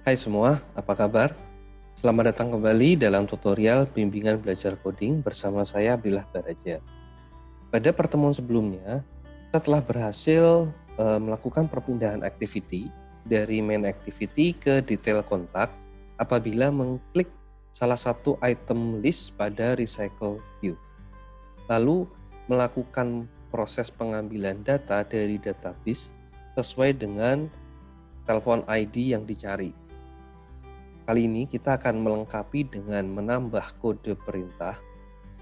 Hai semua, apa kabar? Selamat datang kembali dalam tutorial bimbingan belajar coding bersama saya Abdillah Baraja. Pada pertemuan sebelumnya, kita telah berhasil melakukan perpindahan activity dari main activity ke detail kontak apabila mengklik salah satu item list pada recycle view. Lalu melakukan proses pengambilan data dari database sesuai dengan telepon ID yang dicari. Kali ini kita akan melengkapi dengan menambah kode perintah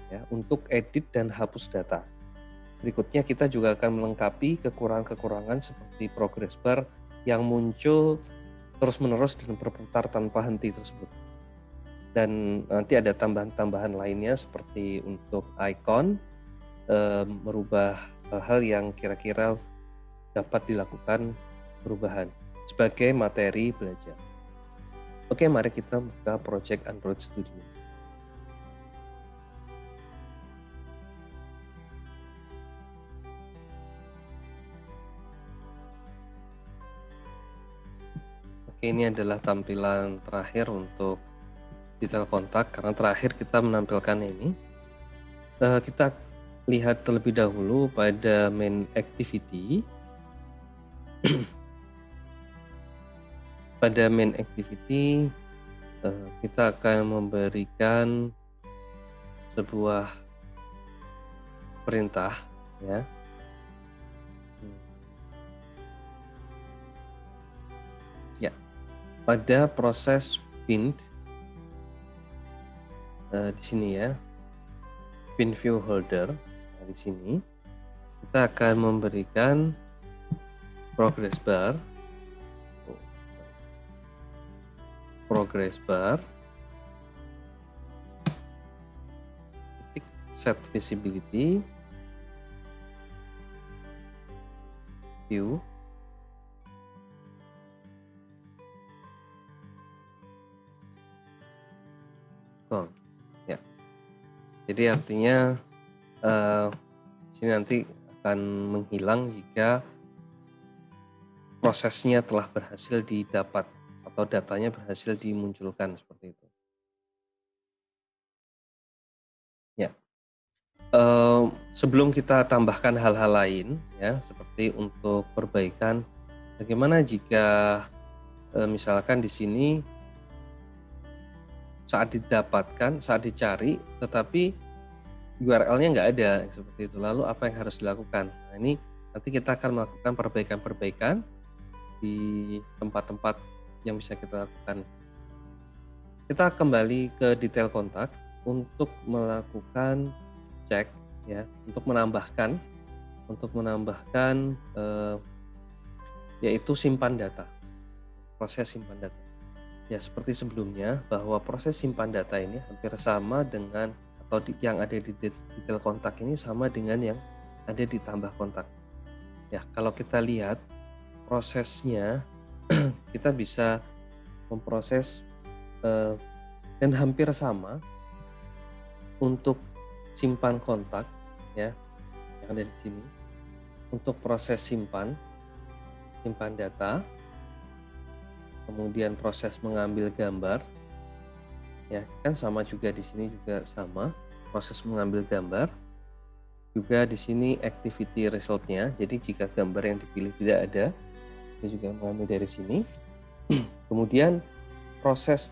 ya, untuk edit dan hapus data. Berikutnya kita juga akan melengkapi kekurangan-kekurangan seperti progress bar yang muncul terus-menerus dan berputar tanpa henti tersebut. Dan nanti ada tambahan-tambahan lainnya seperti untuk icon, merubah hal-hal yang kira-kira dapat dilakukan perubahan sebagai materi belajar. Oke, mari kita buka project Android Studio. Oke, ini adalah tampilan terakhir untuk detail kontak karena terakhir kita menampilkan ini. Kita lihat terlebih dahulu pada main activity. Pada main activity kita akan memberikan sebuah perintah ya. Ya, pada proses bind di sini ya, bind view holder. Nah, di sini kita akan memberikan progress bar titik set visibility view ya. Jadi artinya sini nanti akan menghilang jika prosesnya telah berhasil didapat atau datanya berhasil dimunculkan seperti itu. Ya. Sebelum kita tambahkan hal-hal lain ya, seperti untuk perbaikan, bagaimana jika misalkan di sini saat didapatkan, saat dicari, tetapi URL-nya nggak ada seperti itu. Lalu apa yang harus dilakukan? Nah, ini nanti kita akan melakukan perbaikan-perbaikan di tempat-tempat yang bisa kita lakukan. Kita kembali ke detail kontak untuk melakukan cek ya, untuk menambahkan yaitu simpan data, proses simpan data. Ya, seperti sebelumnya bahwa proses simpan data ini hampir sama dengan atau yang ada di detail kontak ini sama dengan yang ada di tambah kontak. Ya, kalau kita lihat prosesnya kita bisa memproses dan hampir sama untuk simpan kontak ya yang ada di sini. Untuk proses simpan data, kemudian proses mengambil gambar ya kan sama juga di sini juga sama proses mengambil gambar. Juga di sini activity resultnya, jadi jika gambar yang dipilih tidak ada, kita juga mengambil dari sini. Kemudian proses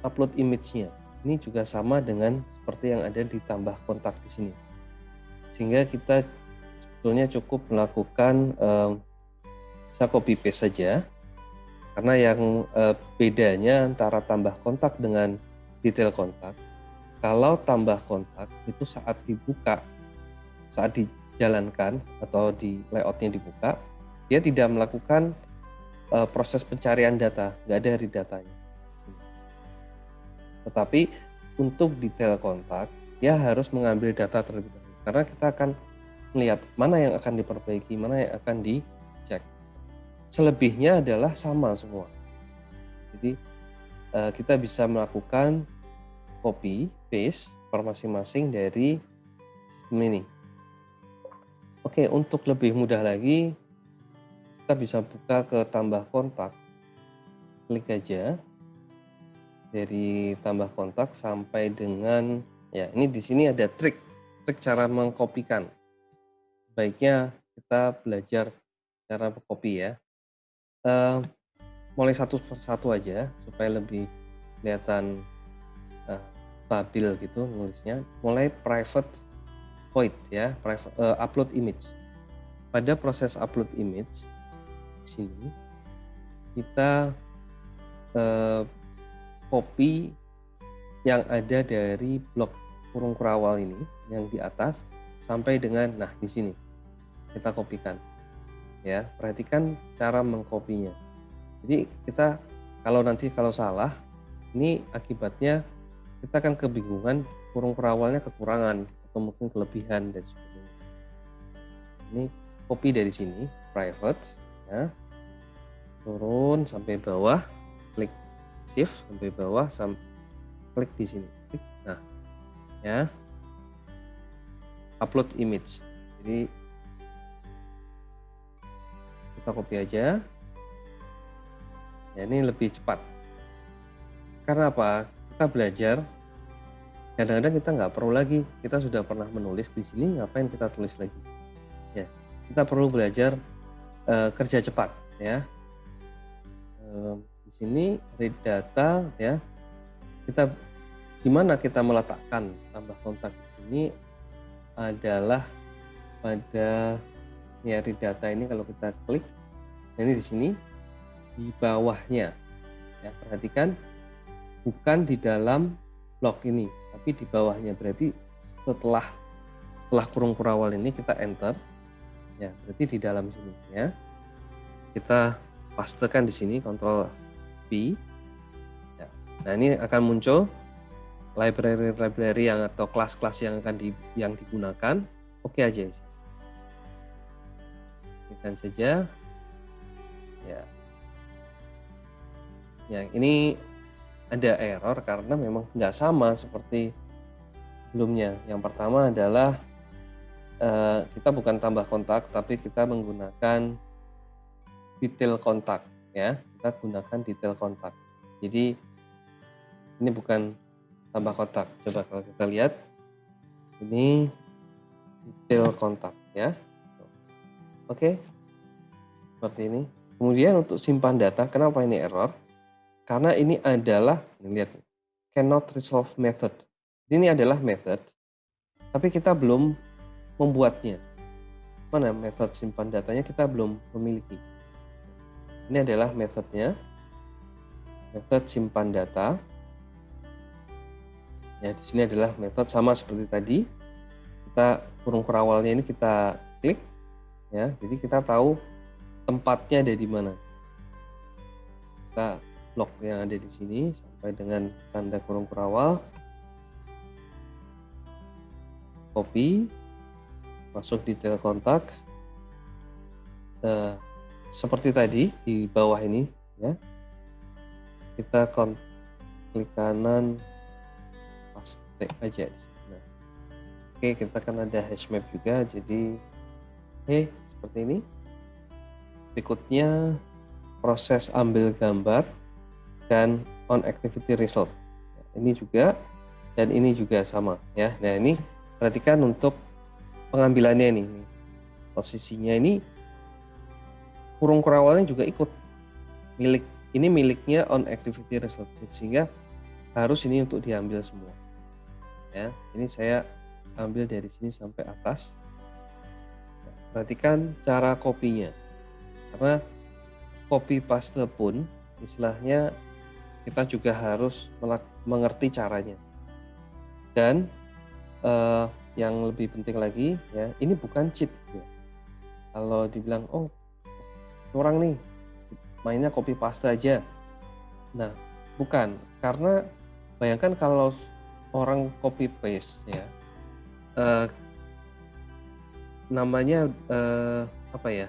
upload image-nya ini juga sama dengan seperti yang ada di tambah kontak di sini, sehingga kita sebetulnya cukup melakukan bisa copy paste saja, karena yang bedanya antara tambah kontak dengan detail kontak, kalau tambah kontak itu saat dibuka, saat dijalankan atau di layoutnya dibuka, dia tidak melakukan proses pencarian data, nggak ada dari datanya. Tetapi untuk detail kontak, dia harus mengambil data terlebih dahulu, karena kita akan melihat mana yang akan diperbaiki, mana yang akan dicek. Selebihnya adalah sama semua. Jadi kita bisa melakukan copy paste per masing-masing dari sistem ini. Oke, untuk lebih mudah lagi, kita bisa buka ke tambah kontak. klik aja dari tambah kontak sampai dengan ya ini di sini ada trik cara mengkopikan. Baiknya kita belajar cara copy ya. Mulai satu persatu aja supaya lebih kelihatan stabil gitu nulisnya. Mulai private void ya, upload image. Pada proses upload image di sini kita copy yang ada dari blok kurung kurawal ini yang di atas sampai dengan nah di sini kita kopikan ya. Perhatikan cara mengkopinya. Jadi kita kalau salah ini akibatnya kita akan kebingungan kurung kurawalnya kekurangan atau mungkin kelebihan dan sebagainya. Ini copy dari sini private ya, turun sampai bawah, klik shift sampai bawah, klik di sini, klik. Nah ya, upload image. Jadi kita copy aja ya, ini lebih cepat karena apa, kita belajar kadang-kadang kita nggak perlu lagi, kita sudah pernah menulis di sini, ngapain kita tulis lagi ya. Kita perlu belajar kerja cepat ya. Di sini read data ya, kita gimana kita meletakkan tambah kontak di sini adalah pada ya read data ini. Kalau kita klik ini di sini di bawahnya ya, perhatikan bukan di dalam blok ini tapi di bawahnya, berarti setelah kurung kurawal ini kita enter ya, berarti di dalam sini ya. Kita pastekan di sini Ctrl V ya. Nah ini akan muncul library yang atau kelas-kelas yang akan yang digunakan. Oke aja isi. Klikkan saja ya. Ya ini ada error karena memang nggak sama seperti sebelumnya. Yang pertama adalah kita bukan tambah kontak tapi kita menggunakan detail kontak ya, kita gunakan detail kontak. Jadi ini bukan tambah kontak. Coba kalau kita lihat ini detail kontak ya. Oke, seperti ini. Kemudian untuk simpan data, kenapa ini error? Karena ini adalah, lihat, cannot resolve method. Ini adalah method, tapi kita belum membuatnya. Mana method simpan datanya, kita belum memiliki. Ini adalah methodnya, method simpan data. Ya, di sini adalah method sama seperti tadi. Kita kurung kurawalnya ini kita klik, ya. Jadi kita tahu tempatnya ada di mana. Kita blok yang ada di sini sampai dengan tanda kurung kurawal, copy, masuk detail kontak, seperti tadi di bawah ini ya, kita klik kanan, paste aja di sini. Nah, oke, kita kan ada hash map juga, jadi seperti ini. Berikutnya proses ambil gambar dan on activity result. Ini juga dan ini juga sama ya. Nah ini perhatikan untuk pengambilannya ini, posisinya ini kurung kurawalnya juga ikut ini miliknya on activity result, sehingga harus ini untuk diambil semua ya. Ini saya ambil dari sini sampai atas. Perhatikan cara kopinya, karena copy paste pun istilahnya kita juga harus mengerti caranya. Dan yang lebih penting lagi ya, ini bukan cheat ya. Kalau dibilang orang nih mainnya copy paste aja, nah bukan, karena bayangkan kalau orang copy paste ya, namanya apa ya,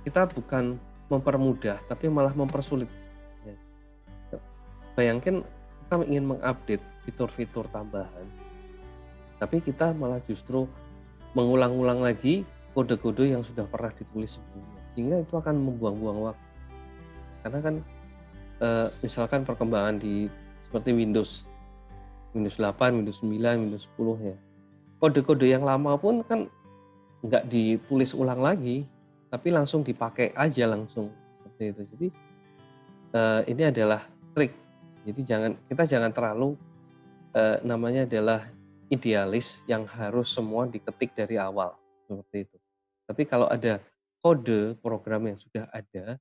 kita bukan mempermudah tapi malah mempersulit ya. Bayangkan kita ingin mengupdate fitur-fitur tambahan, tapi kita malah justru mengulang-ulang lagi kode-kode yang sudah pernah ditulis sebelumnya, sehingga itu akan membuang-buang waktu. Karena kan misalkan perkembangan di seperti Windows 8, Windows 9, Windows 10 ya. Kode-kode yang lama pun kan nggak ditulis ulang lagi, tapi langsung dipakai aja langsung seperti itu. Jadi ini adalah trik. Jadi kita jangan terlalu namanya adalah idealis yang harus semua diketik dari awal seperti itu. Tapi kalau ada kode program yang sudah ada,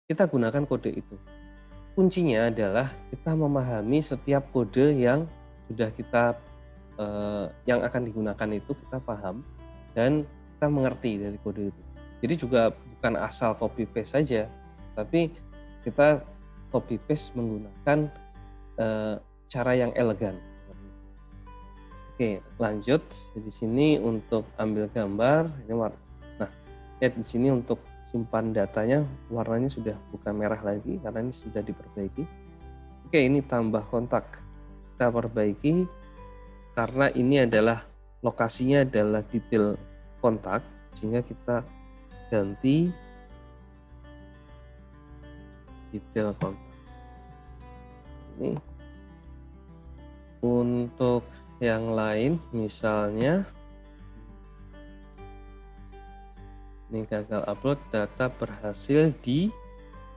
kita gunakan kode itu. Kuncinya adalah kita memahami setiap kode yang sudah kita yang akan digunakan itu kita paham dan kita mengerti dari kode itu. Jadi juga bukan asal copy paste saja, tapi kita copy paste menggunakan cara yang elegan. Oke, lanjut di sini untuk ambil gambar ini warna. Nah, lihat di sini untuk simpan datanya warnanya sudah bukan merah lagi karena ini sudah diperbaiki. Oke, ini tambah kontak. Kita perbaiki karena ini adalah lokasinya adalah detail kontak sehingga kita ganti detail kontak. Ini untuk yang lain misalnya ini gagal upload data berhasil di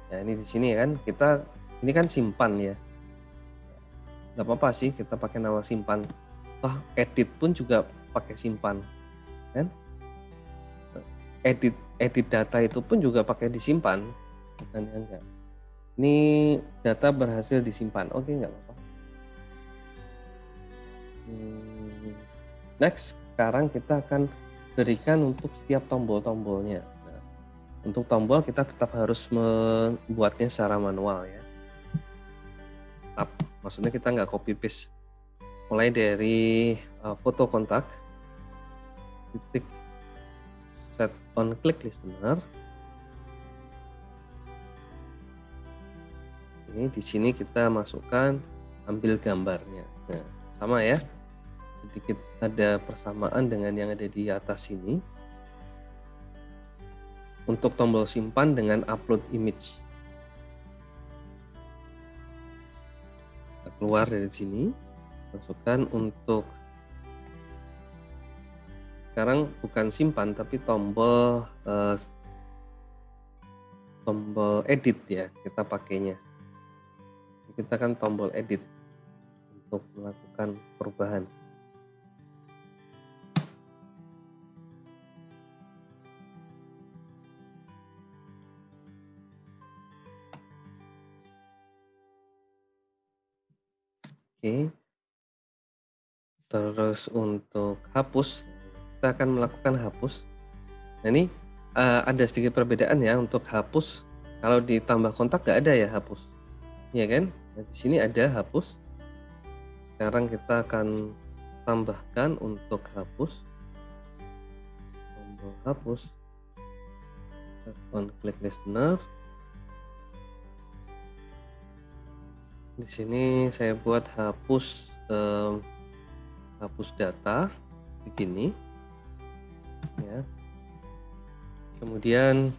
ini di sini kan kita ini kan simpan ya, nggak apa-apa sih kita pakai nama simpan, edit pun juga pakai simpan kan, edit data itu pun juga pakai disimpan, bukan enggak. Ini data berhasil disimpan, oke nggak apa-apa. Next, sekarang kita akan berikan untuk setiap tombol-tombolnya. Nah, untuk tombol kita tetap harus membuatnya secara manual ya. Tetap, maksudnya kita nggak copy paste. Mulai dari foto kontak, titik set on click listener. Ini di sini kita masukkan ambil gambarnya. Nah, sama ya. Sedikit ada persamaan dengan yang ada di atas sini. Untuk tombol simpan dengan upload image. Kita keluar dari sini, masukkan untuk sekarang bukan simpan tapi tombol edit ya kita pakainya. Kita kan tombol edit untuk melakukan perubahan. Oke. Terus untuk hapus, kita akan melakukan hapus. Nah ini ada sedikit perbedaan ya untuk hapus. Kalau ditambah kontak nggak ada ya hapus, ya kan? Nah, di sini ada hapus. Sekarang kita akan tambahkan untuk hapus. Tombol hapus. On click listener. Di sini saya buat hapus hapus data begini ya. Kemudian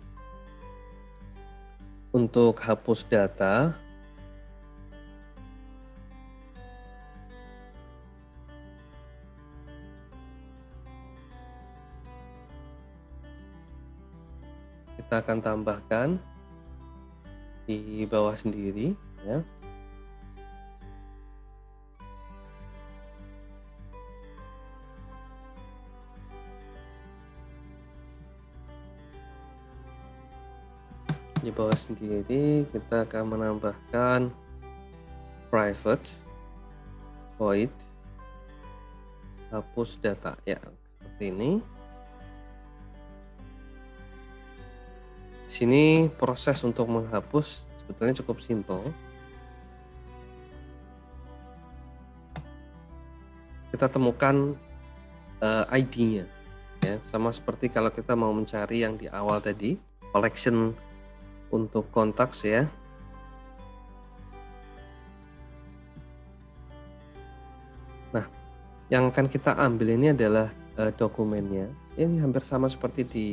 untuk hapus data kita akan tambahkan di bawah sendiri ya. Di bawah sendiri kita akan menambahkan private void hapus data ya seperti ini. Di sini proses untuk menghapus sebetulnya cukup simpel. Kita temukan ID-nya ya, sama seperti kalau kita mau mencari yang di awal tadi, collection untuk kontaks ya. Nah, yang akan kita ambil ini adalah dokumennya. Ini hampir sama seperti di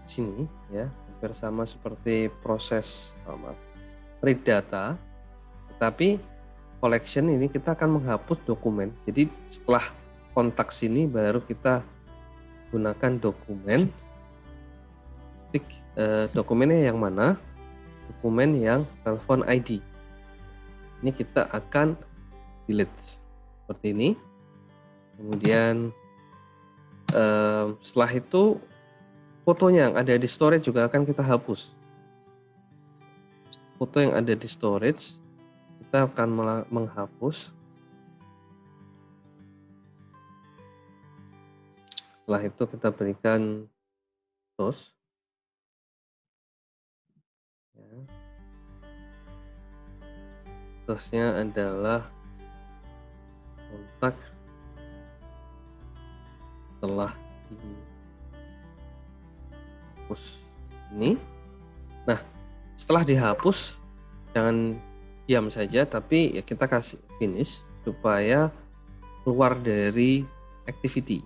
sini ya, hampir sama seperti proses read data, tetapi collection ini kita akan menghapus dokumen. Jadi setelah kontak sini baru kita gunakan dokumen. Dokumennya yang mana? Dokumen yang telepon ID. Ini kita akan delete seperti ini. Kemudian setelah itu fotonya yang ada di storage juga akan kita hapus. Foto yang ada di storage kita akan menghapus. Setelah itu kita berikan close. Close-nya adalah kontak telah dihapus ini. Nah, setelah dihapus jangan diam saja, tapi ya kita kasih finish supaya keluar dari activity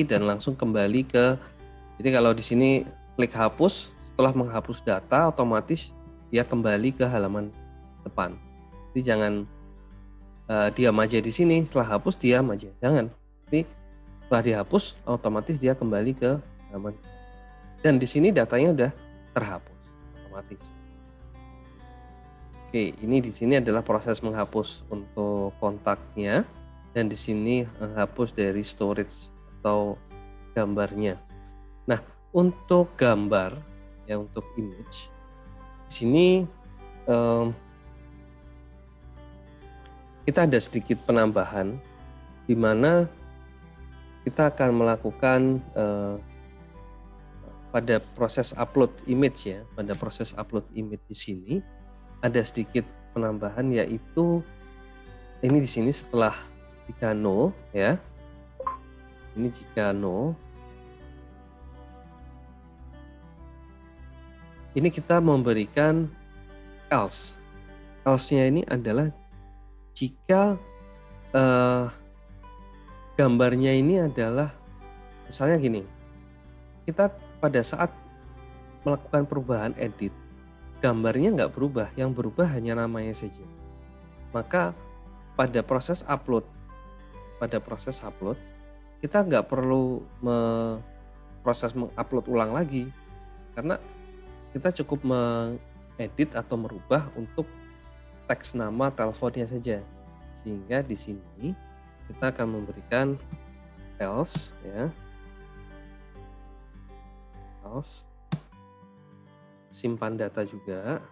dan langsung kembali ke. Jadi kalau di sini klik hapus, setelah menghapus data otomatis dia kembali ke halaman depan. Jadi jangan diam aja di sini, setelah hapus diam aja, jangan. Tapi setelah dihapus otomatis dia kembali ke halaman. Dan di sini datanya udah terhapus otomatis. Oke, ini di sini adalah proses menghapus untuk kontaknya, dan di sini menghapus dari storage atau gambarnya. Nah, untuk gambar ya, untuk image di sini kita ada sedikit penambahan di mana kita akan melakukan pada proses upload image ya, pada proses upload image di sini ada sedikit penambahan, yaitu ini di sini setelah jika no ya, ini jika no, ini kita memberikan else. Else-nya ini adalah jika gambarnya ini adalah misalnya gini, kita pada saat melakukan perubahan edit, gambarnya nggak berubah, yang berubah hanya namanya saja. Maka pada proses upload kita nggak perlu proses mengupload ulang lagi, karena kita cukup mengedit atau merubah untuk teks nama teleponnya saja. Sehingga di sini kita akan memberikan else ya, else, simpan data juga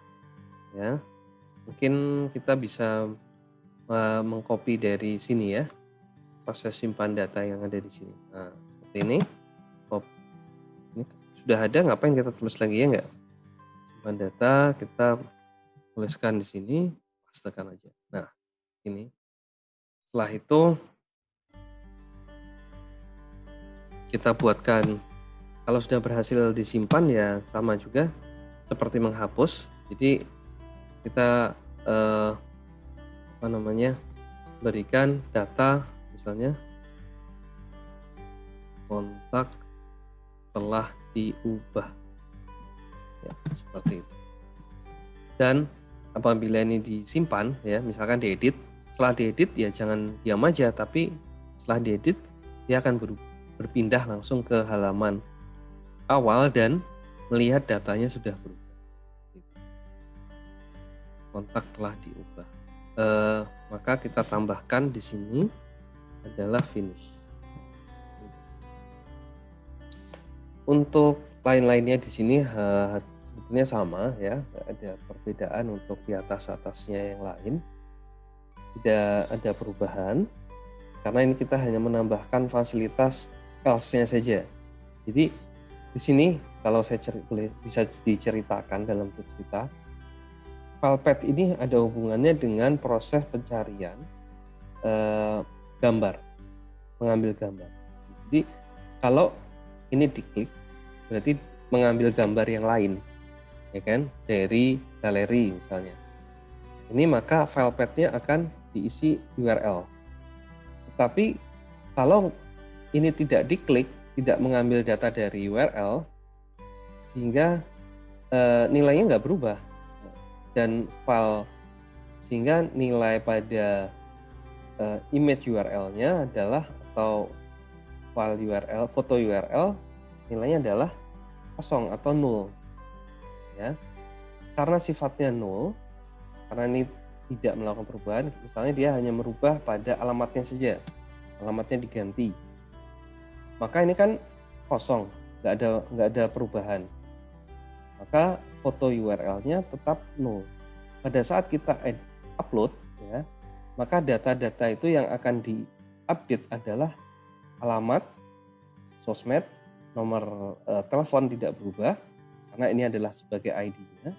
ya. Mungkin kita bisa mengcopy dari sini ya, proses simpan data yang ada di sini. Nah, seperti ini. Ini sudah ada, ngapain kita tulis lagi ya enggak? Simpan data, kita tuliskan di sini, pastekan aja. Nah, ini. Setelah itu kita buatkan, kalau sudah berhasil disimpan ya sama juga seperti menghapus. Jadi kita berikan data, misalnya kontak telah diubah ya, seperti itu. Dan apabila ini disimpan ya, misalkan diedit, setelah diedit ya jangan diam aja, tapi setelah diedit dia akan berpindah langsung ke halaman awal dan melihat datanya sudah berubah. Kontak telah diubah. Maka kita tambahkan di sini adalah finish. Untuk lain-lainnya di sini sebetulnya sama ya, ada perbedaan untuk di atasnya yang lain. Tidak ada perubahan karena ini kita hanya menambahkan fasilitas else-nya saja. Jadi di sini kalau saya bisa diceritakan dalam cerita, file path ini ada hubungannya dengan proses pencarian gambar, mengambil gambar. Jadi kalau ini diklik berarti mengambil gambar yang lain, ya kan, dari galeri misalnya. Ini maka file path-nya akan diisi URL. Tetapi kalau ini tidak diklik, tidak mengambil data dari URL, sehingga nilainya nggak berubah. dan file, sehingga nilai pada image URL-nya adalah, atau file URL, foto URL, nilainya adalah kosong atau nol, ya. Karena sifatnya nol, karena ini tidak melakukan perubahan, misalnya dia hanya merubah pada alamatnya saja, alamatnya diganti, maka ini kan kosong, nggak ada perubahan, maka foto URL-nya tetap nol. Pada saat kita upload, ya, maka data-data itu yang akan diupdate adalah alamat, sosmed, nomor telepon tidak berubah karena ini adalah sebagai ID-nya,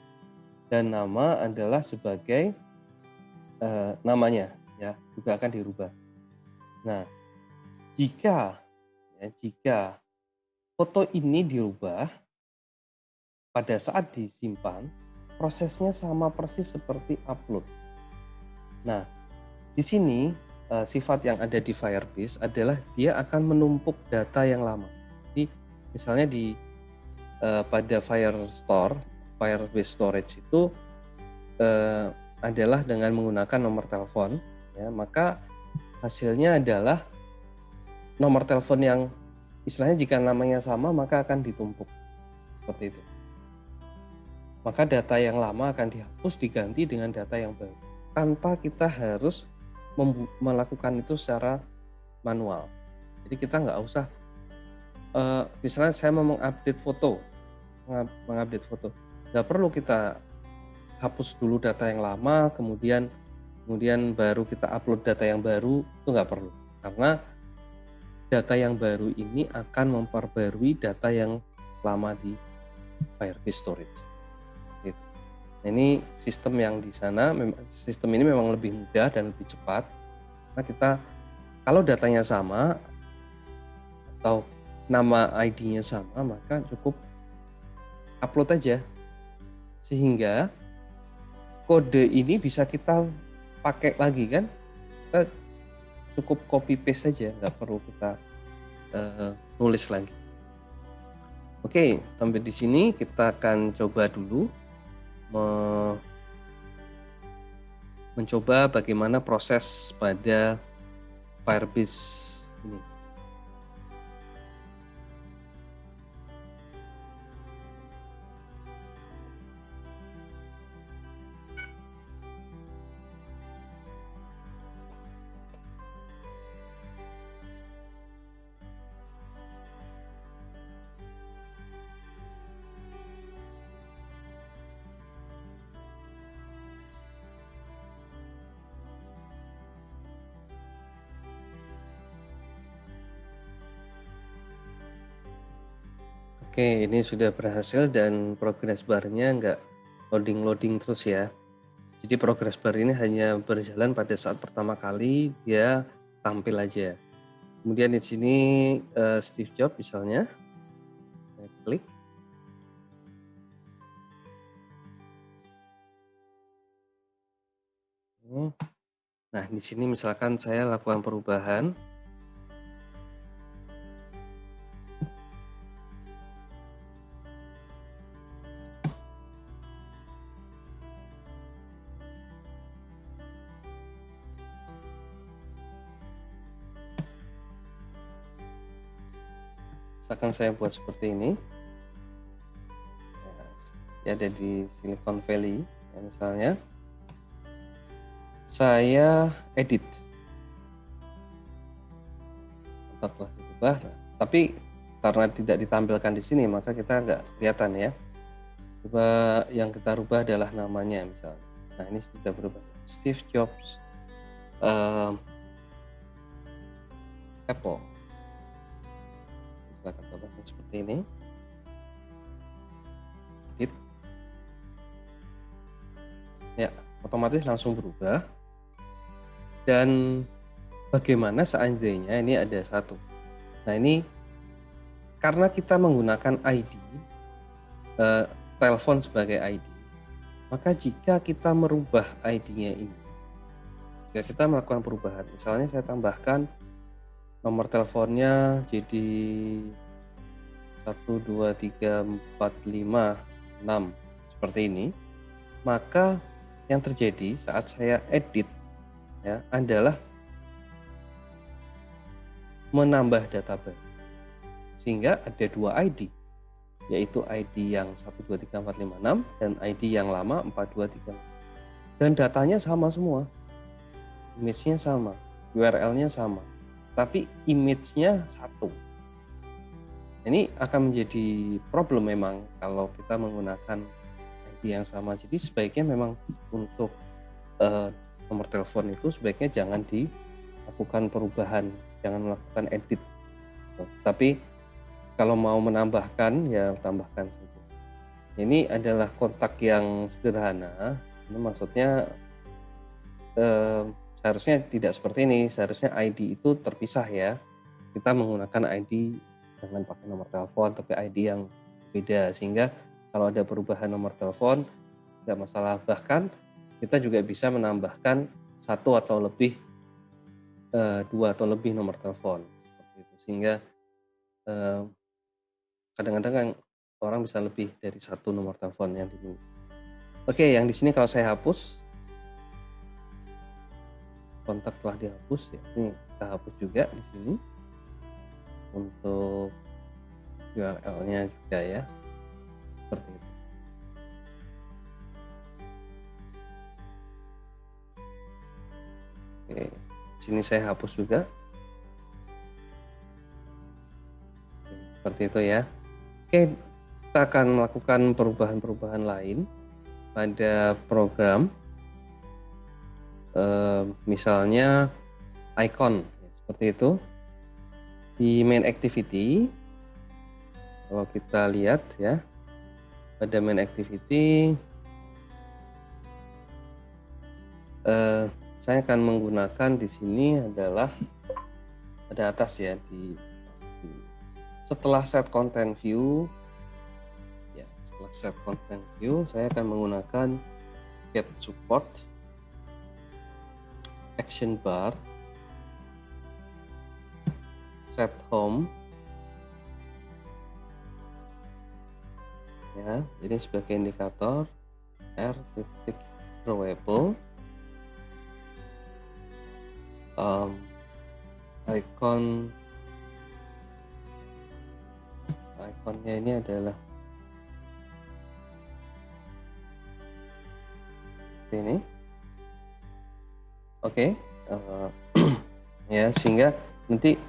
dan nama adalah sebagai namanya, ya, juga akan dirubah. Nah, jika foto ini dirubah pada saat disimpan, prosesnya sama persis seperti upload. Nah, di sini sifat yang ada di Firebase adalah dia akan menumpuk data yang lama. Jadi misalnya pada Firebase Storage itu adalah dengan menggunakan nomor telepon, ya, maka hasilnya adalah nomor telepon yang istilahnya jika namanya sama maka akan ditumpuk seperti itu. Maka data yang lama akan dihapus diganti dengan data yang baru tanpa kita harus melakukan itu secara manual. Jadi kita nggak usah misalnya saya mau mengupdate foto, nggak perlu kita hapus dulu data yang lama, kemudian baru kita upload data yang baru, itu nggak perlu. Karena data yang baru ini akan memperbarui data yang lama di Firebase Storage. Gitu. Nah, ini sistem yang di sana, sistem ini memang lebih mudah dan lebih cepat. Nah, kita kalau datanya sama atau nama ID-nya sama, maka cukup upload aja. Sehingga kode ini bisa kita pakai lagi kan, kita cukup copy paste saja, nggak perlu kita nulis lagi. Oke, sampai di sini kita akan coba dulu mencoba bagaimana proses pada Firebase ini. Oke, ini sudah berhasil dan progress bar-nya nggak loading terus ya. Jadi progress bar ini hanya berjalan pada saat pertama kali dia tampil aja. Kemudian di sini Steve Jobs misalnya, saya klik. Nah, di sini misalkan saya lakukan perubahan. Misalkan saya buat seperti ini, ya, ada di Silicon Valley, ya, misalnya saya edit, telah diubah, tapi karena tidak ditampilkan di sini maka kita nggak kelihatan ya. Coba yang kita rubah adalah namanya misalnya. Nah, ini sudah berubah, Steve Jobs Apple. Silakan coba seperti ini. Edit. Ya, otomatis langsung berubah. Dan bagaimana seandainya ini ada satu. Nah, ini karena kita menggunakan ID, telepon sebagai ID, maka jika kita merubah ID-nya ini, jika kita melakukan perubahan, misalnya saya tambahkan nomor teleponnya jadi 1234566 seperti ini, maka yang terjadi saat saya edit ya adalah menambah data baru. Sehingga ada 2 ID, yaitu ID yang 123456 dan ID yang lama 423. Dan datanya sama semua. Image-nya sama, URL-nya sama, tapi image-nya satu. Ini akan menjadi problem memang kalau kita menggunakan ID yang sama. Jadi sebaiknya memang untuk nomor telepon itu sebaiknya jangan dilakukan perubahan, jangan melakukan edit. Tapi kalau mau menambahkan ya tambahkan saja. Ini adalah kontak yang sederhana. Ini maksudnya seharusnya tidak seperti ini. Seharusnya ID itu terpisah ya. Kita menggunakan ID jangan pakai nomor telepon tapi ID yang beda, sehingga kalau ada perubahan nomor telepon tidak masalah. Bahkan kita juga bisa menambahkan 1 atau lebih 2 atau lebih nomor telepon seperti itu, sehingga kadang-kadang kan orang bisa lebih dari 1 nomor telepon yang dimiliki. Oke, yang di sini kalau saya hapus, kontak telah dihapus ya. Ini kita hapus juga di sini untuk URL-nya juga ya, seperti itu. Oke, sini saya hapus juga. Seperti itu ya. Oke, kita akan melakukan perubahan-perubahan lain pada program. Misalnya icon, seperti itu. Di main activity, kalau kita lihat ya, pada main activity, saya akan menggunakan di sini adalah pada atas ya, setelah set content view ya, setelah set content view saya akan menggunakan get support, action bar, set home ya, ini sebagai indikator r.drawable, ikonnya ini adalah ini. Oke. Ya, sehingga nanti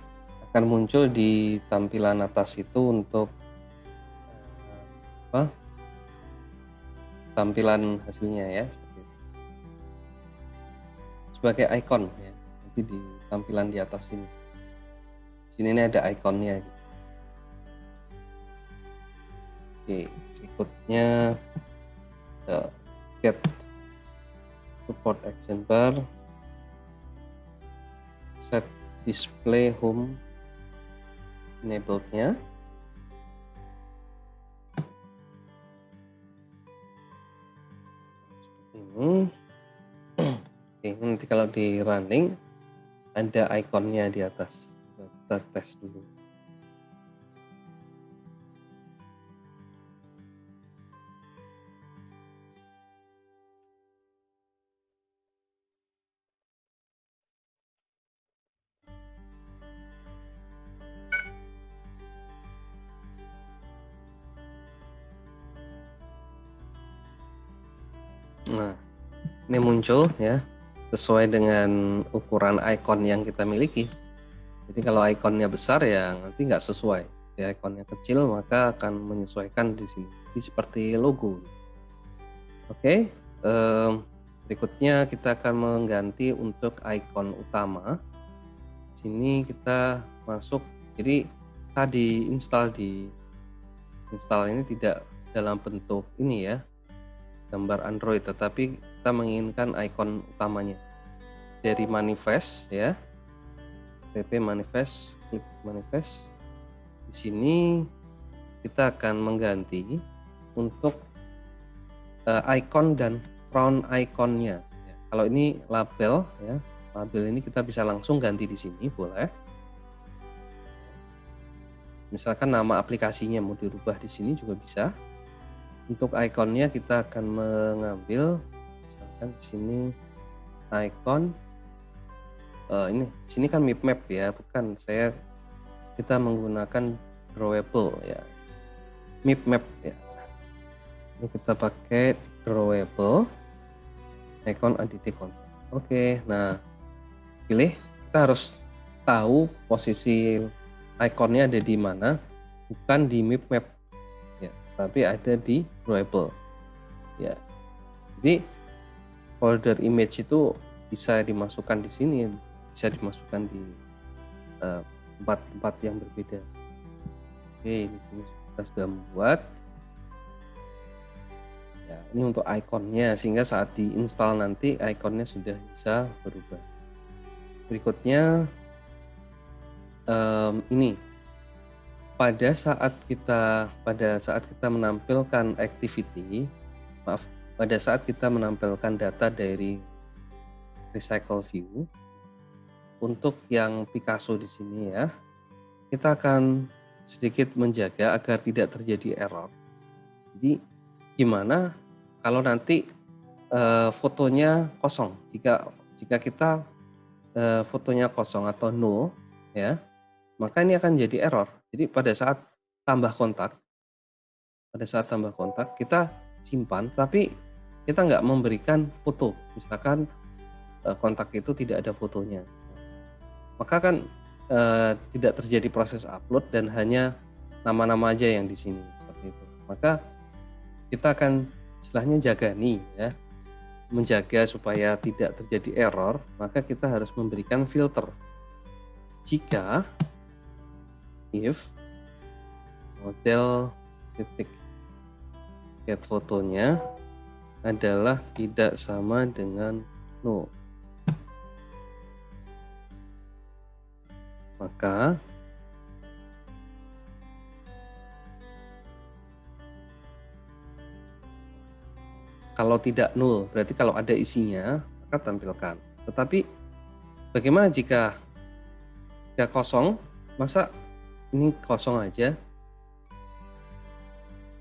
akan muncul di tampilan atas itu untuk tampilan hasilnya ya, sebagai icon ya, nanti di tampilan di atas ini. Sini ini ada ikonnya. Oke, berikutnya get support action bar, set display home enabled-nya. Seperti ini. Oke, nanti kalau di running ada ikonnya di atas. Kita tes dulu. Nah, ini muncul ya, sesuai dengan ukuran icon yang kita miliki. Jadi kalau ikonnya besar ya nanti nggak sesuai. Ya, ikonnya kecil maka akan menyesuaikan di sini. Jadi seperti logo. Oke, berikutnya kita akan mengganti untuk icon utama. Sini kita masuk. Jadi tadi install ini tidak dalam bentuk ini ya, gambar Android, tetapi kita menginginkan icon utamanya. Dari manifest ya, pp manifest, klik manifest. Di sini kita akan mengganti untuk icon dan crown iconnya. Ya, kalau ini label ya, label ini kita bisa langsung ganti di sini, boleh. Misalkan nama aplikasinya mau dirubah di sini juga bisa. Untuk ikonnya kita akan mengambil misalkan di sini icon ini di sini kan map ya, bukan kita menggunakan drawable ya. Map ya. Ini kita pakai drawable icon add contact. Oke, nah pilih, kita harus tahu posisi ikonnya ada di mana, bukan di map ya, tapi ada di drawable ya. Jadi folder image itu bisa dimasukkan di sini, bisa dimasukkan di tempat-tempat yang berbeda. Oke, di sini kita sudah membuat ya, ini untuk ikonnya, sehingga saat diinstal nanti ikonnya sudah bisa berubah. Berikutnya ini pada saat kita menampilkan activity, pada saat kita menampilkan data dari recycle view, untuk yang Picasso di sini ya, kita akan sedikit menjaga agar tidak terjadi error. Jadi gimana kalau nanti fotonya kosong? Jika kita fotonya kosong atau null ya, maka ini akan jadi error. Jadi pada saat tambah kontak kita simpan, tapi kita nggak memberikan foto. Misalkan kontak itu tidak ada fotonya, maka kan tidak terjadi proses upload dan hanya nama-nama aja yang di sini seperti itu. Maka kita akan istilahnya jaga nih ya, menjaga supaya tidak terjadi error, maka kita harus memberikan filter. Jika if model titik get fotonya adalah tidak sama dengan null, maka kalau tidak null berarti kalau ada isinya maka tampilkan. Tetapi bagaimana jika kosong? Masa ini kosong aja?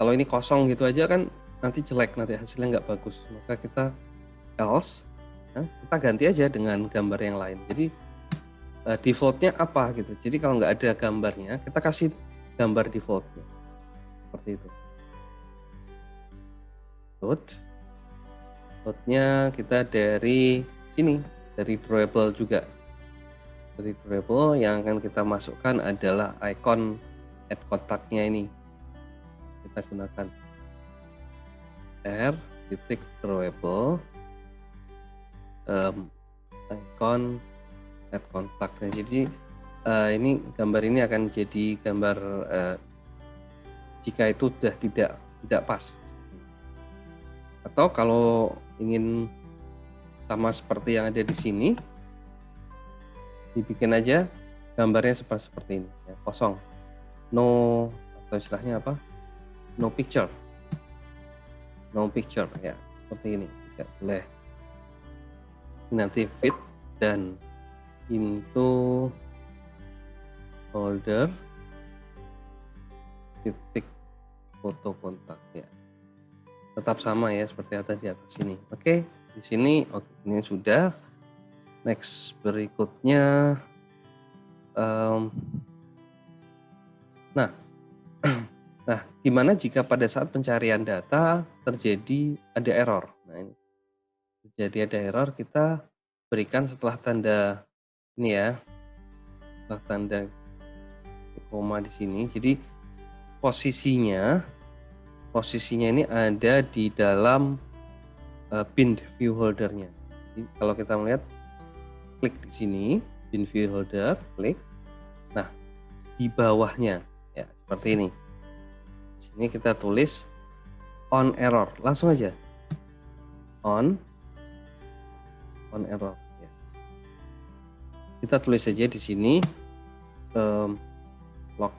Kalau ini kosong gitu aja kan nanti jelek, nanti hasilnya nggak bagus. Maka kita else ya, kita ganti aja dengan gambar yang lain. Jadi defaultnya apa gitu. Jadi kalau nggak ada gambarnya, kita kasih gambar defaultnya seperti itu. Loadnya kita dari sini, dari drawable juga. Dari drawable yang akan kita masukkan adalah icon add kontaknya ini. Kita gunakan r.drawable icon add contact. Jadi ini gambar ini akan jadi gambar jika itu sudah tidak pas. Atau kalau ingin sama seperti yang ada di sini, dibikin aja gambarnya seperti ini ya, kosong, no, atau istilahnya apa, no picture ya, seperti ini. Tidak boleh. Ini nanti fit dan into folder titik foto kontak ya, tetap sama ya seperti ada di atas sini. Oke, di sini ini sudah. Next berikutnya nah gimana jika pada saat pencarian data terjadi ada error? Nah, ini terjadi ada error, kita berikan setelah tanda ini ya, setelah tanda koma di sini. Jadi posisinya ini ada di dalam bin view holdernya. Jadi kalau kita melihat, klik di sini bin view holder, klik. Nah, di bawahnya ya seperti ini. Di sini kita tulis on error, langsung aja on error ya. Kita tulis saja di sini log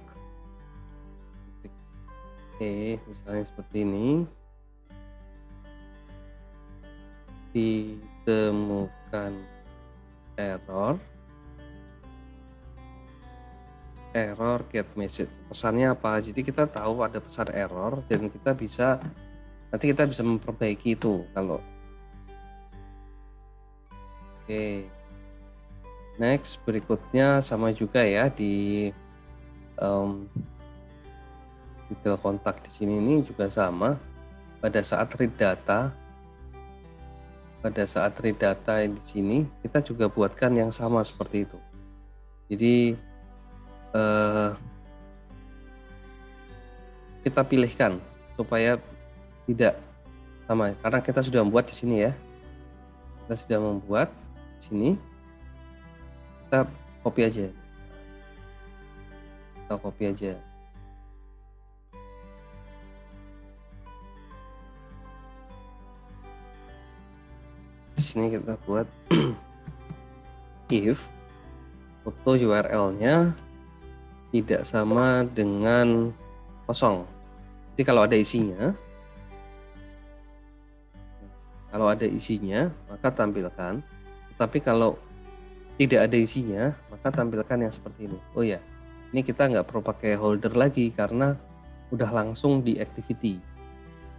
misalnya seperti ini, ditemukan error get message. Pesannya apa? Jadi kita tahu ada pesan error dan kita bisa Nanti kita bisa memperbaiki itu kalau. Oke. Next, berikutnya sama juga ya di detail kontak di sini ini juga sama. Pada saat read data di sini kita juga buatkan yang sama seperti itu. Jadi kita pilihkan supaya tidak sama, karena kita sudah membuat di sini ya. Kita sudah membuat di sini. Kita copy aja. Kita copy aja. Di sini kita buat if foto URL-nya tidak sama dengan kosong. Jadi kalau ada isinya, maka tampilkan. Tetapi kalau tidak ada isinya, maka tampilkan yang seperti ini. Oh ya, ini kita nggak perlu pakai holder lagi karena udah langsung di activity.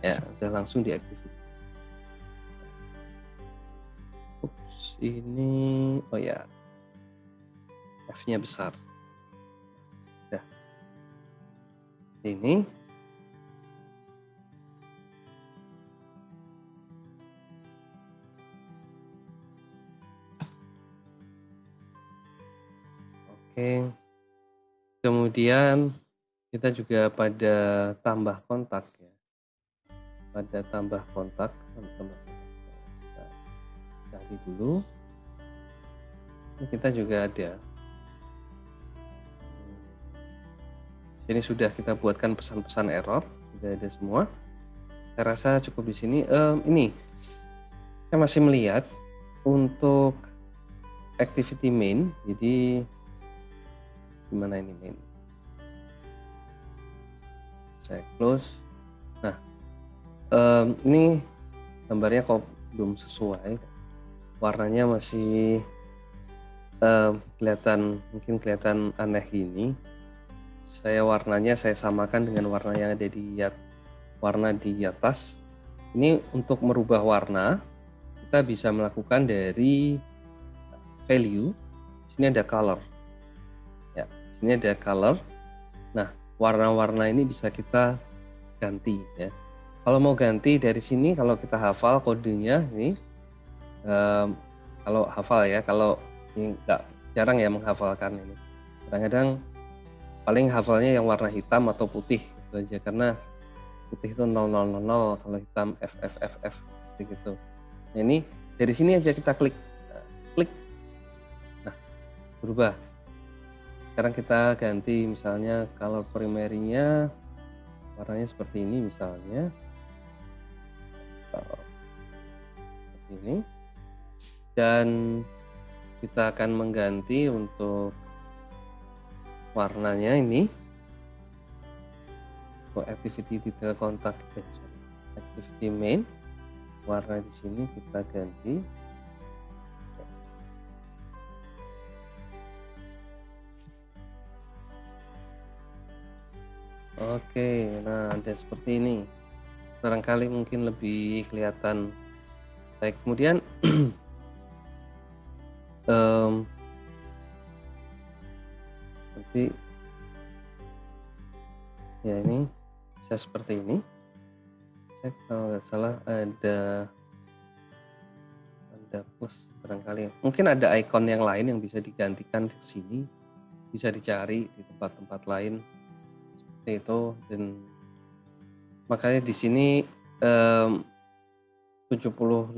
Ya, udah langsung di activity. Ups, ini, oh ya, F-nya besar. Udah. Ini. Oke. Kemudian kita juga pada tambah kontak ya. Pada tambah kontak, kita cari dulu. Ini kita juga ada. Ini sudah kita buatkan pesan-pesan error, sudah ada semua. Saya rasa cukup di sini. Ini saya masih melihat untuk activity main. Jadi gimana ini main? Saya close. Nah, ini gambarnya kok belum sesuai. Warnanya masih mungkin kelihatan aneh gini. Warnanya saya samakan dengan warna yang ada di atas. Ini untuk merubah warna, kita bisa melakukan dari value. Di sini ada color. Ya, di sini ada color. Nah, warna-warna ini bisa kita ganti ya. Kalau mau ganti dari sini, kalau kita hafal kodenya ini, kalau hafal ya, kalau ini jarang ya menghafalkan ini. Kadang-kadang paling hafalnya yang warna hitam atau putih gitu aja, karena putih itu 0000, kalau hitam FFFF gitu. Nah, ini dari sini aja kita klik. Nah, berubah. Sekarang kita ganti misalnya color primary-nya warnanya seperti ini misalnya. Seperti ini. Dan kita akan mengganti untuk warnanya ini. Activity detail kontak, activity main, warna di sini kita ganti. Oke, nah ada seperti ini. Barangkali mungkin lebih kelihatan baik. Kemudian seperti ya, ini bisa seperti ini. Saya kalau nggak salah ada plus barangkali. Mungkin ada ikon yang lain yang bisa digantikan di sini. Bisa dicari di tempat-tempat lain seperti itu, dan makanya di sini 75%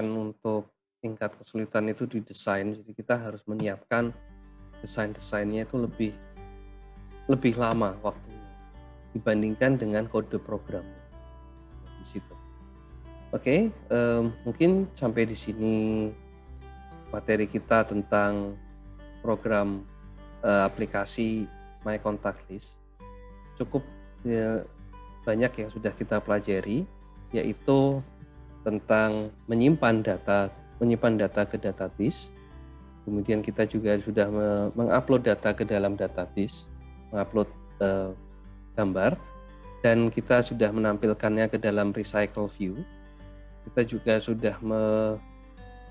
untuk tingkat kesulitan itu di desain. Jadi kita harus menyiapkan desainnya itu lebih lama waktunya dibandingkan dengan kode program di situ. Oke, mungkin sampai di sini materi kita tentang program aplikasi My Contact List. Cukup banyak yang sudah kita pelajari, yaitu tentang menyimpan data ke database. Kemudian kita juga sudah mengupload data ke dalam database, mengupload gambar. dan kita sudah menampilkannya ke dalam Recycle View. Kita juga sudah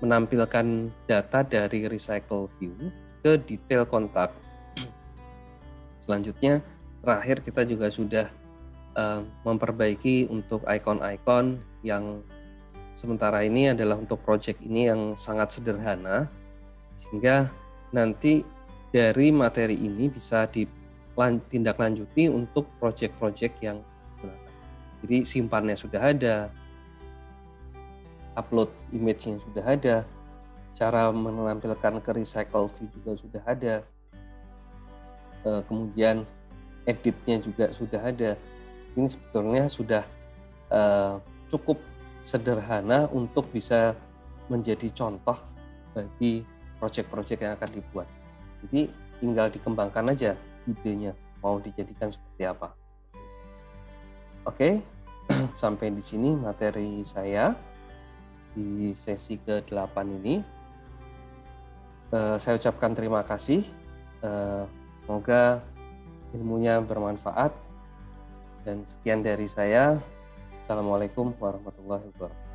menampilkan data dari Recycle View ke detail kontak. Selanjutnya, terakhir kita juga sudah memperbaiki untuk ikon-ikon yang sementara ini adalah untuk project ini yang sangat sederhana, sehingga nanti dari materi ini bisa ditindaklanjuti untuk project-project yang digunakan. Jadi simpannya sudah ada, upload image-nya sudah ada, cara menampilkan ke Recycle View juga sudah ada, kemudian editnya juga sudah ada. Ini sebetulnya sudah cukup sederhana untuk bisa menjadi contoh bagi proyek-proyek yang akan dibuat. Jadi tinggal dikembangkan aja idenya mau dijadikan seperti apa. Oke, sampai di sini materi saya di sesi ke-8 ini. Saya ucapkan terima kasih. Semoga ilmunya bermanfaat. Dan sekian dari saya. Assalamualaikum warahmatullahi wabarakatuh.